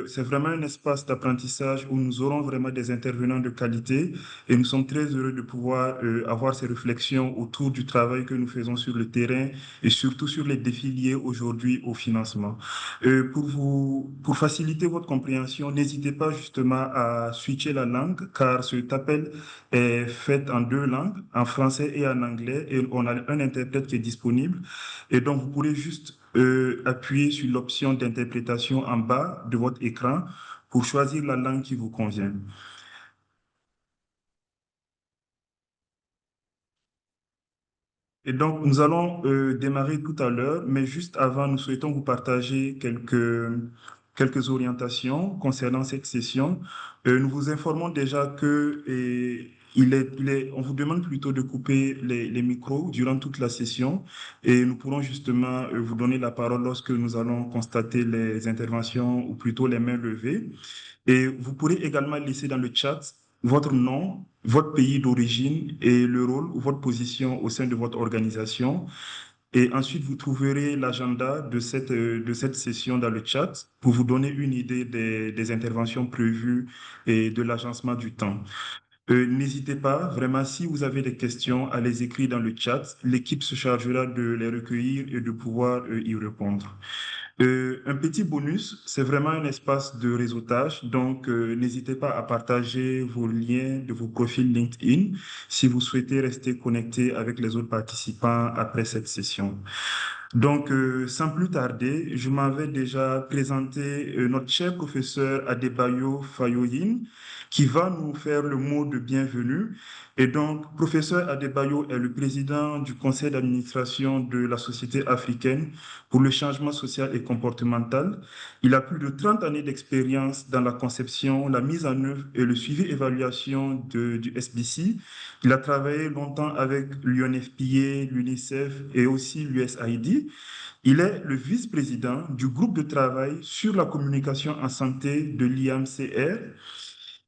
c'est vraiment un espace d'apprentissage où nous aurons vraiment des intervenants de qualité et nous sommes très heureux de pouvoir avoir ces réflexions autour du travail que nous faisons sur le terrain et surtout sur les défis liés aujourd'hui au financement. Pour faciliter votre compréhension, n'hésitez pas justement à switcher la langue car cet appel est fait en deux langues, en français et en anglais, et on a un interprète qui est disponible. Et donc, vous pourrez juste appuyer sur l'option d'interprétation en bas de votre écran pour choisir la langue qui vous convient. Et donc, nous allons démarrer tout à l'heure, mais juste avant, nous souhaitons vous partager quelques orientations concernant cette session. Nous vous informons déjà que on vous demande plutôt de couper les micros durant toute la session et nous pourrons justement vous donner la parole lorsque nous allons constater les interventions ou plutôt les mains levées. Et vous pourrez également laisser dans le chat votre nom, votre pays d'origine et le rôle ou votre position au sein de votre organisation. Et ensuite, vous trouverez l'agenda de cette session dans le chat pour vous donner une idée des interventions prévues et de l'agencement du temps. N'hésitez pas, vraiment, si vous avez des questions, à les écrire dans le chat. L'équipe se chargera de les recueillir et de pouvoir y répondre. Un petit bonus, c'est vraiment un espace de réseautage, donc n'hésitez pas à partager vos liens de vos profils LinkedIn si vous souhaitez rester connecté avec les autres participants après cette session. Donc, sans plus tarder, je m'avais déjà présenté notre cher professeur Adebayo Fayoyin, qui va nous faire le mot de bienvenue. Et donc, professeur Adebayo est le président du conseil d'administration de la Société africaine pour le changement social et comportemental. Il a plus de 30 années d'expérience dans la conception, la mise en œuvre et le suivi évaluation du SBC. Il a travaillé longtemps avec l'UNFPA, l'UNICEF et aussi l'USAID. Il est le vice-président du groupe de travail sur la communication en santé de l'IMCR